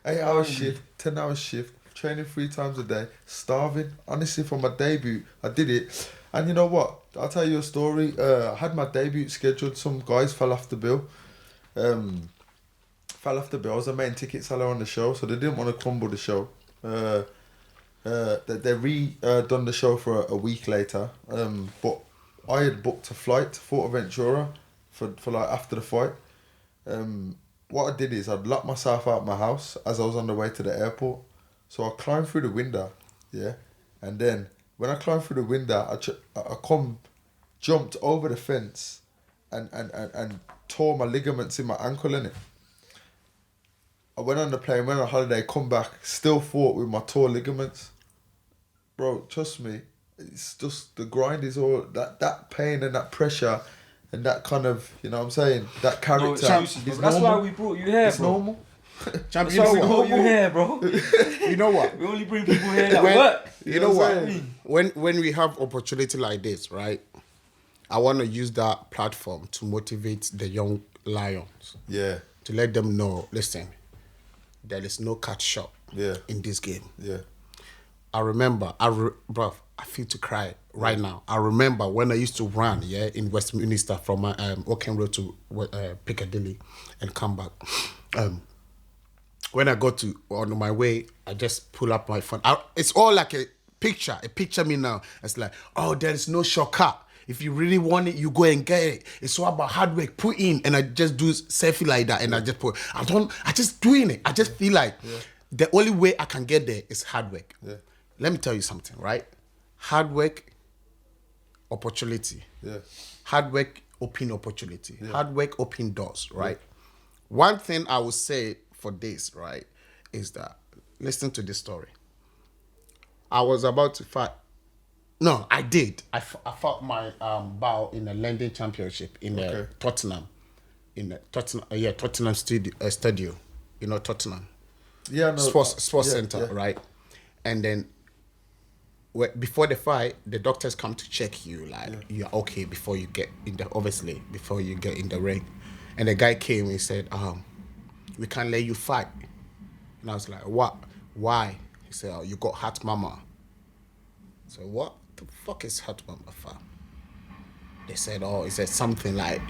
8-hour shift, 10-hour shift, training 3 times a day, starving. Honestly, for my debut, I did it. And you know what? I'll tell you a story. I had my debut scheduled. Some guys fell off the bill. I was the main ticket seller on the show, so they didn't want to crumble the show. They done the show for a week later, but I had booked a flight to Fuerteventura for like after the fight. What I did is I'd locked myself out of my house as I was on the way to the airport. So I climbed through the window, and then when I climbed through the window, I jumped over the fence and tore my ligaments in my ankle, innit? I went on the plane, went on holiday, come back, still fought with my tore ligaments. Bro, trust me, it's just the grind is all that pain and that pressure and that kind of, you know what I'm saying, that character. That's why we brought you here, it's bro. Normal. Champ, you know what? We brought you here, bro. You know what? We only bring people here that work. You know what? When we have opportunity like this, right? I want to use that platform to motivate the young lions. Yeah. To let them know, listen, there is no cut shot in this game. Yeah. I remember, bro, I feel to cry right now. I remember when I used to run, in Westminster from Oaken Road to Piccadilly and come back. When I got on my way, I just pull up my phone. It's all like a picture me now. It's like, oh, there is no shortcut. If you really want it, you go and get it. It's all about hard work. Put in, and I just do selfie like that, and I just put. I just doing it. I just feel like the only way I can get there is hard work. Yeah. Let me tell you something, right? Hard work, opportunity. Yeah. Hard work, open opportunity. Yeah. Hard work, open doors, right? Yeah. One thing I would say for this, right, is that listen to this story. I was about to fight. No, I did. I fought my bout in the London Championship in Tottenham. In the Tottenham studio. You know Tottenham. Yeah, no. Sports center, right? And then before the fight, the doctors come to check you, like you're okay before you get in the ring. And the guy came and he said, we can't let you fight. And I was like, what? Why? He said, oh, you got heart mama. So what the fuck is heart mama for? They said, he said something like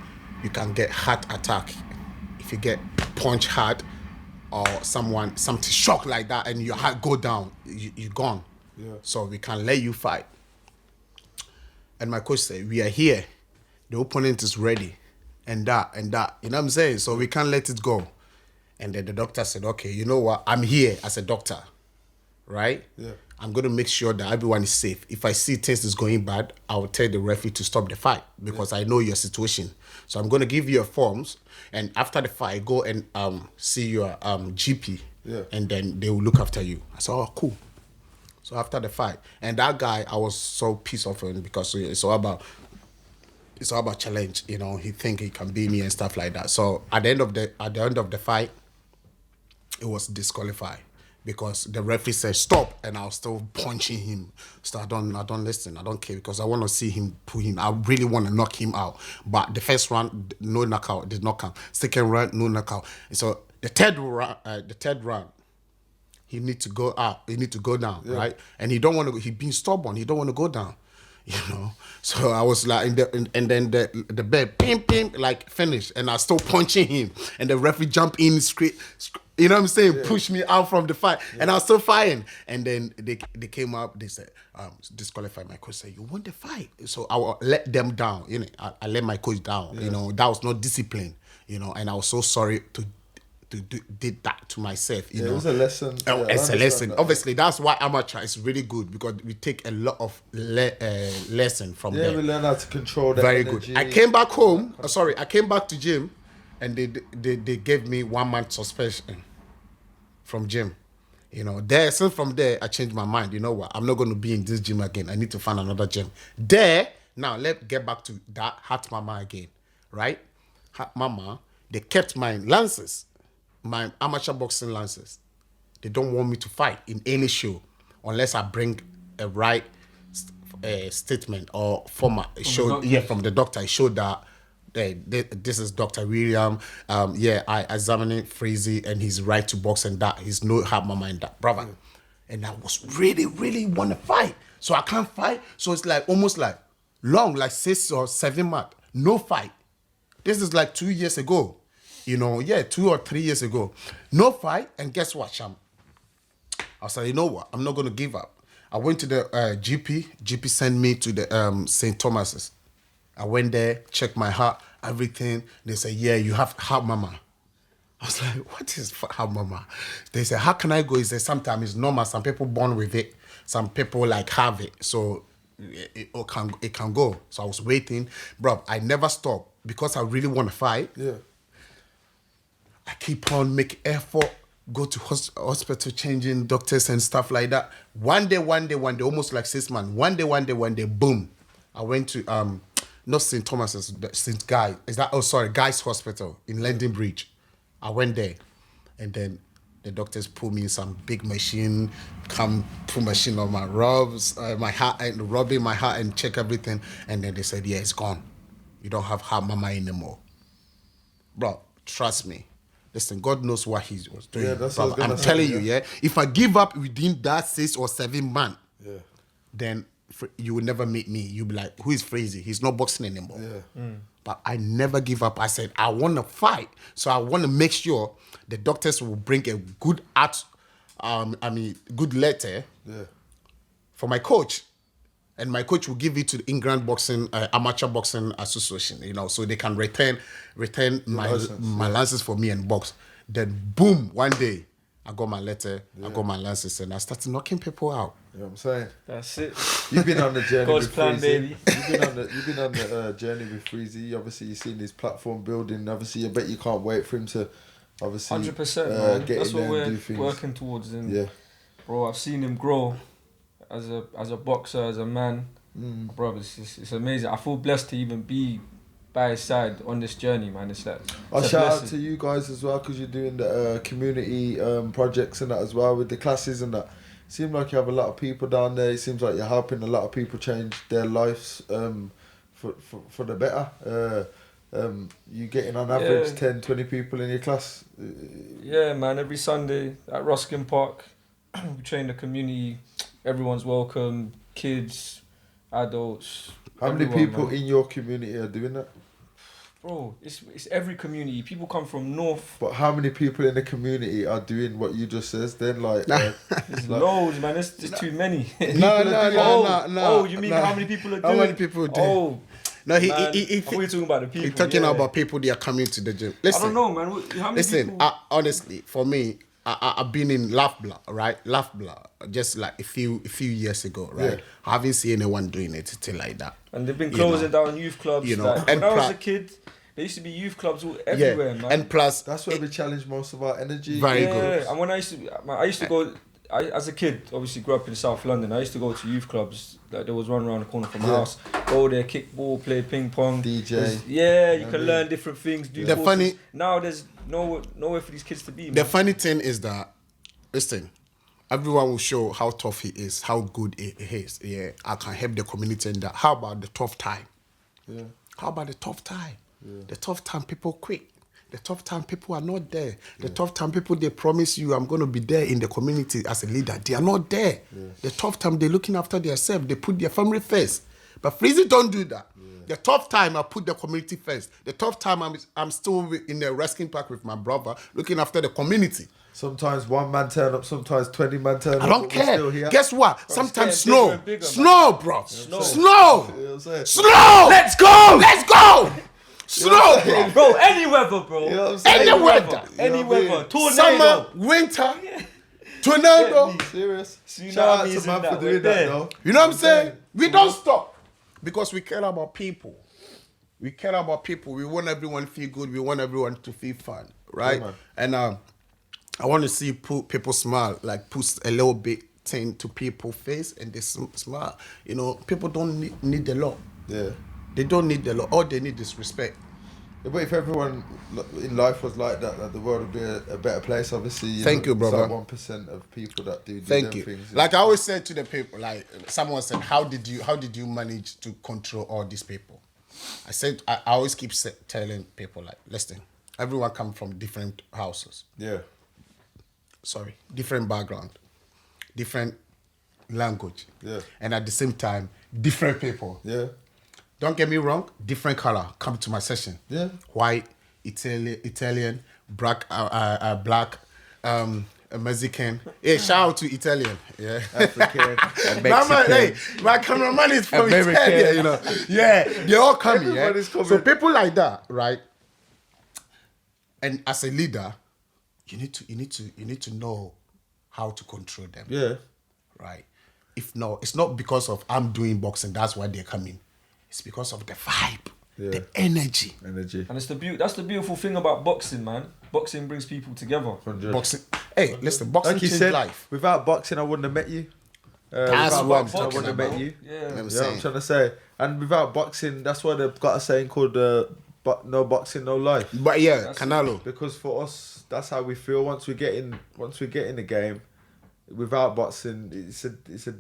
you can get heart attack if you get punch hard or something shock like that and your heart go down, you're gone. Yeah. So we can't let you fight. And my coach said, we are here. The opponent is ready. And that. You know what I'm saying? So we can't let it go. And then the doctor said, okay, you know what? I'm here as a doctor, right? Yeah. I'm going to make sure that everyone is safe. If I see things is going bad, I will tell the referee to stop the fight because I know your situation. So I'm going to give you your forms. And after the fight, go and see your GP. Yeah. And then they will look after you. I said, oh, cool. So after the fight, and that guy, I was so pissed off him because it's all about challenge. You know, he think he can beat me and stuff like that. So at the end of the fight, it was disqualified because the referee said stop, and I was still punching him. So I don't listen. I don't care because I want to see him pull him. I really want to knock him out. But the first round, no knockout, did not count. Second round, no knockout. So the third round. He need to go up. He need to go down, right? And he don't want to. He being stubborn. He don't want to go down, you know. So I was like, and then the bed, pim, like finished, and I still punching him, and the referee jump in straight. You know what I'm saying? Yeah. Push me out from the fight, and I was still fighting. And then they came up. They said, disqualify. My coach said, you won the fight, so I will let them down. You know, I let my coach down. Yeah. You know, that was not discipline. You know, and I was so sorry to did that to myself, you know. It was a lesson. It's a lesson. That. Obviously, that's why amateur is really good because we take a lot of lesson from them. Yeah, we learn how to control that. Very energy. Good. I came back home. I came back to gym, and they gave me 1 month suspension from gym. You know, from there, I changed my mind. You know what? I'm not going to be in this gym again. I need to find another gym. Now let's get back to that Heart Mama again, right? Heart Mama, they kept my lances. My amateur boxing license. They don't want me to fight in any show unless I bring a right statement or format. From the doctor. It showed that this is Dr. William. I examined Freezy and he's right to box and that. He's no hard mama in that, brother. And I was really, really want to fight. So I can't fight. So it's like almost like long, like 6 or 7 months. No fight. This is like 2 years ago. You know, 2 or 3 years ago. No fight, and guess what, Sham? I said, you know what? I'm not going to give up. I went to the GP. GP sent me to the St. Thomas's. I went there, checked my heart, everything. They said, yeah, you have heart mama. I was like, what is heart mama? They said, how can I go? He said, sometimes it's normal. Some people born with it. Some people like have it. So it can go. So I was waiting. Bro, I never stopped because I really want to fight. Yeah. I keep on making effort, go to hospital, changing doctors and stuff like that. One day, almost like 6 months. One day, boom. I went to, not St. Thomas's, St. Guy. Guy's Hospital in London Bridge. I went there. And then the doctors put me in some big machine, put machine on my rubs, my heart, and rubbing my heart and check everything. And then they said, yeah, it's gone. You don't have heart mama anymore. Bro, trust me. Listen, God knows what he was doing. Yeah, that's what I'm telling you, if I give up within that 6 or 7 months, then you will never meet me. You'll be like, who is Freezy? He's not boxing anymore. Yeah. But I never give up. I said, I want to fight. So I want to make sure the doctors will bring a good good letter for my coach And my coach will give it to the England Boxing, Amateur Boxing Association, you know, so they can return my license for me and box. Then boom, one day, I got my letter, I got my license, and I started knocking people out. You know what I'm saying? That's it. You've been on the journey God's with plan, Freezy. baby. You've been on the journey with Freezy. Obviously, you've seen his platform building. Obviously, I bet you can't wait for him to, obviously, 100%, man. get That's in what there we're and do things. working towards. And Yeah. bro, I've seen him grow as a boxer, as a man. Bro, it's amazing. I feel blessed to even be by his side on this journey, man. It's like I'll it's a shout out blessing. to you guys as well because you're doing the community projects and that as well with the classes and that. Seems like you have a lot of people down there. It seems like you're helping a lot of people change their lives for the better. You getting on average 10, 20 people in your class? Yeah, man. Every Sunday at Ruskin Park, we train the community. Everyone's welcome. Kids, adults. How many everyone, people man. in your community are doing that? Bro, it's every community. People come from north. But how many people in the community are doing what you just said? Then there's There's loads, man. There's too many. No. Oh, you mean how many people are doing? How many people do? Oh, No, he man. I thought you were talking about the people. He's talking about people that are coming to the gym. Listen, I don't know, man. How many people? Honestly, for me, I've been in Lafbla, right? Lafbla, just like a few years ago, right? Yeah. I haven't seen anyone doing it till like that. And they've been closing down youth clubs. You know, like, and when I was a kid, there used to be youth clubs all everywhere, man. And plus, That's where we challenge most of our energy. Very good. And when I used to go. As a kid, obviously grew up in South London. I used to go to youth clubs. Like there was one around the corner from my house. Go there, kick ball, play ping pong. DJ. You can learn different things. Do The courses. funny- Now there's nowhere for these kids to be. Man. the funny thing is that, listen, everyone will show how tough he is, how good he is. Yeah, I can help the community in that. How about the tough time? Yeah. How about the tough time? The tough time people quit. The tough time people are not there. The tough time people, they promise you I'm going to be there in the community as a leader. They are not there. The tough time they're looking after themselves. They put their family first. But Freezy don't do that. The tough time I put the community first. The tough time I'm still in the wrestling park with my brother looking after the community. Sometimes one man turn up, sometimes 20 man turn up. I don't but we're still care. here. Guess what? Sometimes getting bigger snow. and bigger, Snow, bro. Snow. Snow. You know what I'm saying? Snow. Let's go. Let's go. Snow, bro. Bro, any weather, bro. You know what I'm saying? Any weather. Any You know what I mean? weather. Tornado. Summer, winter, tornado. Serious? Tsunamis Shout out to and man that, for we're doing that there. though. You know what I'm saying? We don't stop because we care about people. We care about people. We want everyone to feel good. We want everyone to feel fun, right? Yeah, man. And I want to see people smile, like put a little bit thing to people's face and they smile. You know, people don't need the law. Yeah. They don't need the law. All they need is respect. Yeah, but if everyone in life was like that, the world would be a better place. Obviously, Thank you, brother. It's like 1% of people that do Thank them you. things. Like I always said to the people, like someone said, how did you manage to control all these people? I said, I always keep telling people, like, listen, everyone comes from different houses. Yeah. Sorry, different background, different language. Yeah. And at the same time, different people. Yeah. Don't get me wrong, different color come to my session. Yeah. White, Italian, black, Mexican. Hey, shout out to Italian. Yeah. African, My cameraman is from American. Italia, you know. Yeah, they all coming. Yeah? Everybody's coming. So people like that, right? And as a leader, you need to know how to control them. Yeah. Right. If no, it's not because of I'm doing boxing. That's why they're coming. It's because of the vibe, the energy. Energy. And that's the beautiful thing about boxing, man. Boxing brings people together. 100. Boxing. Hey, listen, boxing Like you changed said, life. without boxing, I wouldn't have met you. That's Without what I'm boxing, I talking wouldn't have about. met you. Yeah. You know what I'm Yeah, I'm saying? trying to say. And without boxing, that's why they've got a saying called no boxing, no life. But yeah, Canelo. Because for us, that's how we feel. Once we get in the game, without boxing, it's a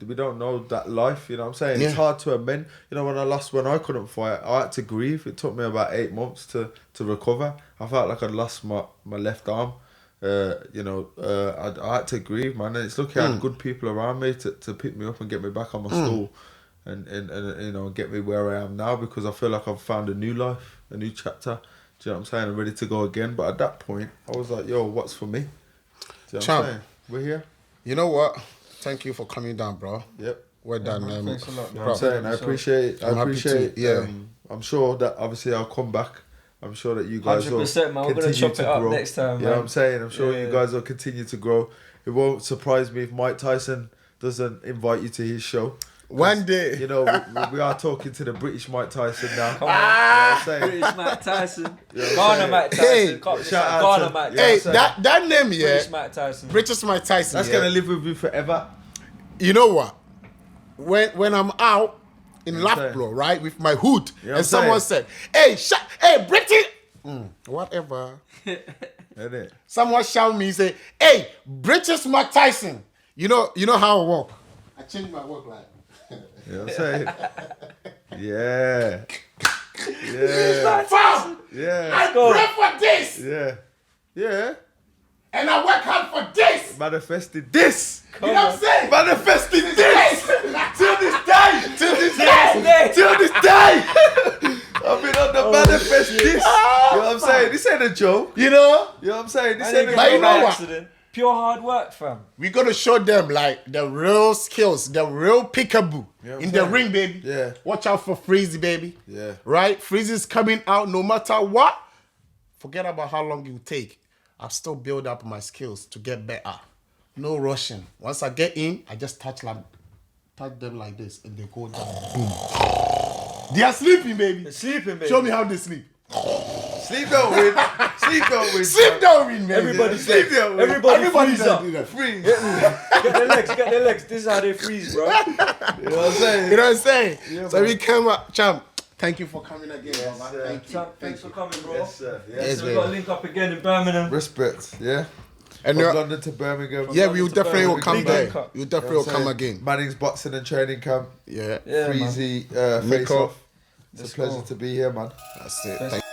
we don't know that life. You know what I'm saying? Yeah. It's hard to amend. You know, when I couldn't fight, I had to grieve. It took me about 8 months to recover. I felt like I'd lost my left arm. I had to grieve, man. And it's lucky I had good people around me to pick me up and get me back on my stool, and you know, get me where I am now, because I feel like I've found a new life, a new chapter. Do you know what I'm saying? I'm ready to go again. But at that point, I was like, yo, what's for me? Do you know what I'm saying? We're here. You know what? Thank you for coming down, bro. Yep. Well done. Thanks a lot. You know what I'm saying? I appreciate it. I'm happy appreciate to, yeah. I'm sure that obviously I'll come back. I'm sure that you guys 100%, man. We're gonna continue chop to it up grow. next time, You know man. what I'm saying? I'm sure Yeah. you guys will continue to grow. It won't surprise me if Mike Tyson doesn't invite you to his show. One day. You know, we are talking to the British Mike Tyson now. Come on. You know what I'm saying? British Mike Tyson. You know what I'm Ghana saying? Mike Hey, Tyson. Can't be shout saying out Ghana to- Mike yeah. Hey, Tyson. that name, yeah. British Mike Tyson. British Mike Tyson. That's yeah. gonna live with you forever. You know what? When I'm out in You know what I'm Loughborough, right, with my hood, You know what and I'm someone saying? said, hey, British, whatever. Isn't it? Someone shout me, say, hey, British Mike Tyson. You know how I walk. I change my walk like. You know what I'm saying? Yeah. Yeah. Fam, Yeah. I pray for this, Yeah. Yeah. and I work hard for this. Manifested this. You know what I'm saying? Manifested this. Till this day. Till this Yes, day. Till this day. I've been on the manifest this. You know what I'm saying? This ain't a joke. You know? You know what I'm saying? This I ain't didn't a But you get joke. know by what? accident. Pure hard work, fam. We gotta show them like the real skills, the real peekaboo Yeah, I'm in the saying. ring, baby. Yeah. Watch out for Freezy, baby. Yeah. Right? Freezy's coming out no matter what. Forget about how long it will take. I'll still build up my skills to get better. No rushing. Once I get in, I just touch them like this and they go down. Boom. They are sleeping, baby. Sleeping, baby. Show me how they sleep. Sleep don't win. Sleep don't win. Sleep don't win, man. Everybody Sleep sleep. don't win. Everybody freeze does up. do that. Freeze. Get their legs. This is how they freeze, bro. You know what I'm saying? You know what I'm saying? Yeah, So man. we come up, champ. Thank you for coming again, Yes, brother. sir. Thank you. Champ, thanks for coming, bro. Yes, sir. Yes, Yes. So we got to link up again in Birmingham. Respect. Yeah. And From London to Birmingham. yeah, we will to definitely will Birmingham. come Big there. link up. You definitely will You know what come I'm saying? again. Mannings boxing and training camp. Yeah. Yeah, man. Freezy face Nico. off. It's a pleasure to be here, man. That's it. Thanks. Thank